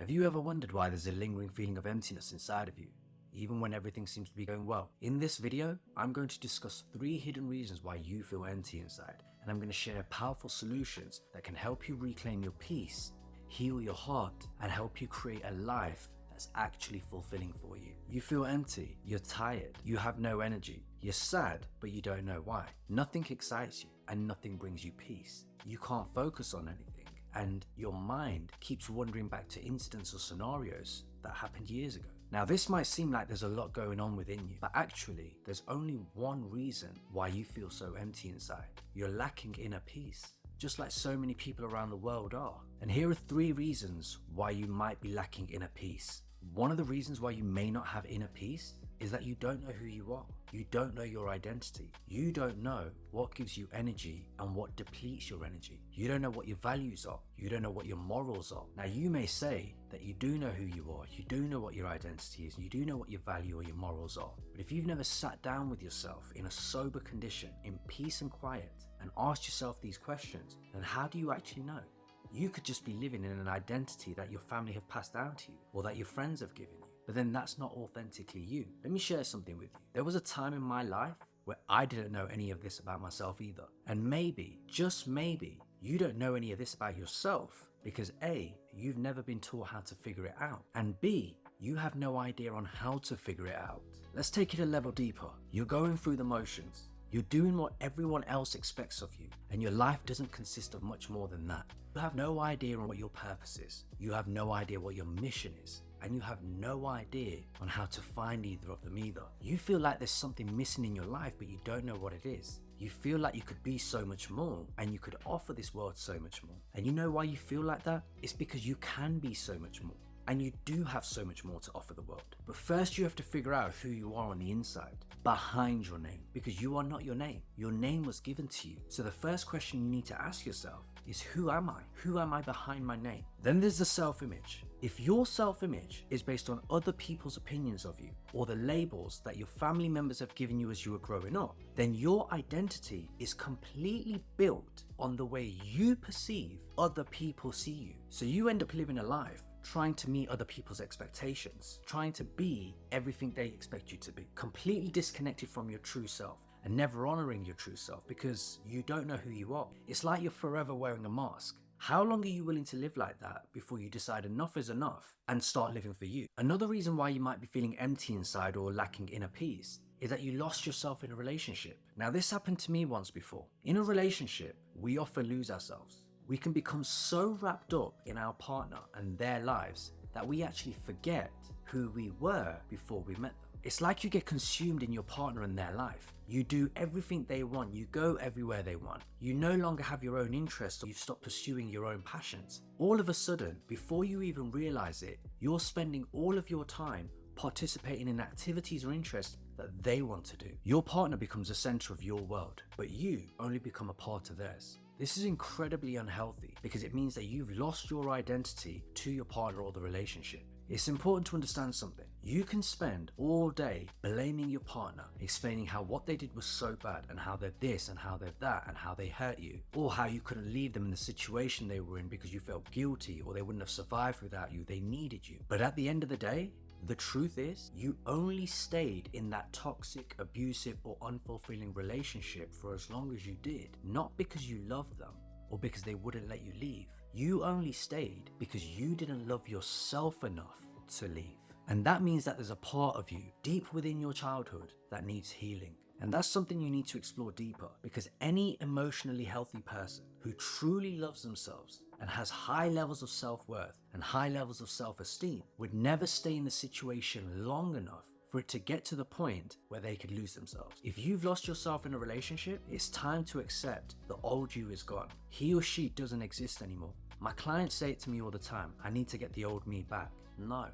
Have you ever wondered why there's a lingering feeling of emptiness inside of you, even when everything seems to be going well? In this video, I'm going to discuss 3 hidden reasons why you feel empty inside, and I'm going to share powerful solutions that can help you reclaim your peace, heal your heart, and help you create a life that's actually fulfilling for you. You feel empty, you're tired, you have no energy, you're sad, but you don't know why. Nothing excites you, and nothing brings you peace. You can't focus on anything, and your mind keeps wandering back to incidents or scenarios that happened years ago. Now, this might seem like there's a lot going on within you, but actually, there's only one reason why you feel so empty inside. You're lacking inner peace, just like so many people around the world are. And here are 3 reasons why you might be lacking inner peace. One of the reasons why you may not have inner peace is that you don't know who you are. You don't know your identity. You don't know what gives you energy and what depletes your energy. You don't know what your values are. You don't know what your morals are. Now, you may say that you do know who you are, you do know what your identity is, and you do know what your value or your morals are. But if you've never sat down with yourself in a sober condition, in peace and quiet, and asked yourself these questions, then how do you actually know? You could just be living in an identity that your family have passed down to you or that your friends have given you, but then that's not authentically you. Let me share something with you. There was a time in my life where I didn't know any of this about myself either. And maybe, just maybe, you don't know any of this about yourself because A, you've never been taught how to figure it out, and B, you have no idea on how to figure it out. Let's take it a level deeper. You're going through the motions. You're doing what everyone else expects of you, and your life doesn't consist of much more than that. You have no idea on what your purpose is. You have no idea what your mission is, and you have no idea on how to find either of them either. You feel like there's something missing in your life, but you don't know what it is. You feel like you could be so much more, and you could offer this world so much more. And you know why you feel like that? It's because you can be so much more. And you do have so much more to offer the world. But first you have to figure out who you are on the inside, behind your name, because you are not your name. Your name was given to you. So the first question you need to ask yourself is, who am I? Who am I behind my name? Then there's the self-image. If your self-image is based on other people's opinions of you, or the labels that your family members have given you as you were growing up, then your identity is completely built on the way you perceive other people see you. So you end up living a life trying to meet other people's expectations, trying to be everything they expect you to be, completely disconnected from your true self and never honoring your true self because you don't know who you are. It's like you're forever wearing a mask. How long are you willing to live like that before you decide enough is enough and start living for you? Another reason why you might be feeling empty inside or lacking inner peace is that you lost yourself in a relationship. Now, this happened to me once before. In a relationship, we often lose ourselves. We can become so wrapped up in our partner and their lives that we actually forget who we were before we met them. It's like you get consumed in your partner and their life. You do everything they want, you go everywhere they want. You no longer have your own interests, or you stop pursuing your own passions. All of a sudden, before you even realize it, you're spending all of your time participating in activities or interests that they want to do. Your partner becomes the center of your world, but you only become a part of theirs. This is incredibly unhealthy because it means that you've lost your identity to your partner or the relationship. It's important to understand something. You can spend all day blaming your partner, explaining how what they did was so bad and how they're this and how they're that and how they hurt you, or how you couldn't leave them in the situation they were in because you felt guilty or they wouldn't have survived without you, they needed you. But at the end of the day, the truth is, you only stayed in that toxic, abusive, or unfulfilling relationship for as long as you did, not because you loved them or because they wouldn't let you leave. You only stayed because you didn't love yourself enough to leave. And that means that there's a part of you deep within your childhood that needs healing. And that's something you need to explore deeper, because any emotionally healthy person who truly loves themselves and has high levels of self-worth and high levels of self-esteem would never stay in the situation long enough for it to get to the point where they could lose themselves. If you've lost yourself in a relationship, it's time to accept the old you is gone. He or she doesn't exist anymore. My clients say it to me all the time, I need to get the old me back. No.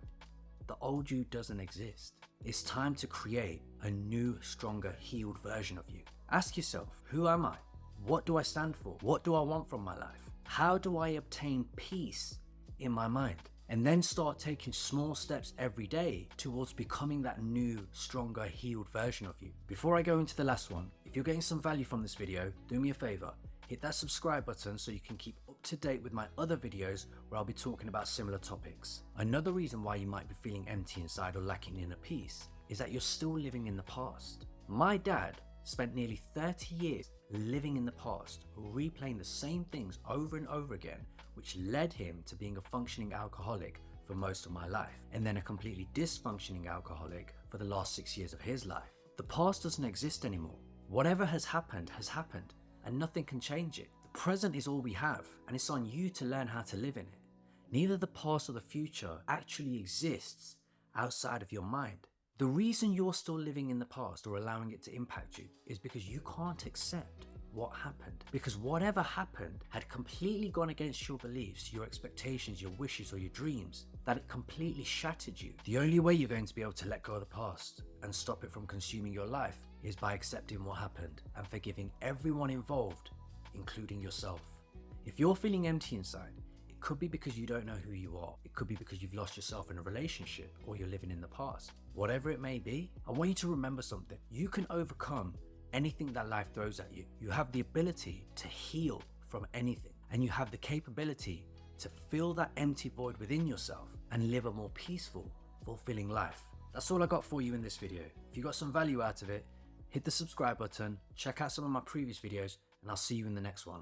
The old you doesn't exist. It's time to create a new, stronger, healed version of you. Ask yourself, who am I? What do I stand for? What do I want from my life? How do I obtain peace in my mind? And then start taking small steps every day towards becoming that new, stronger, healed version of you. Before I go into the last one, if you're getting some value from this video, do me a favor, hit that subscribe button so you can keep up up to date with my other videos where I'll be talking about similar topics. Another reason why you might be feeling empty inside or lacking inner peace is that you're still living in the past. My dad spent nearly 30 years living in the past, replaying the same things over and over again, which led him to being a functioning alcoholic for most of my life, and then a completely dysfunctioning alcoholic for the last 6 years of his life. The past doesn't exist anymore. Whatever has happened, and nothing can change it. The present is all we have, and it's on you to learn how to live in it. Neither the past or the future actually exists outside of your mind. The reason you're still living in the past or allowing it to impact you is because you can't accept what happened. Because whatever happened had completely gone against your beliefs, your expectations, your wishes, or your dreams, that it completely shattered you. The only way you're going to be able to let go of the past and stop it from consuming your life is by accepting what happened and forgiving everyone involved, including yourself. If you're feeling empty inside, it could be because you don't know who you are. It could be because you've lost yourself in a relationship or you're living in the past. Whatever it may be, I want you to remember something. You can overcome anything that life throws at you. You have the ability to heal from anything, and you have the capability to fill that empty void within yourself and live a more peaceful, fulfilling life. That's all I got for you in this video. If you got some value out of it, hit the subscribe button, check out some of my previous videos, and I'll see you in the next one.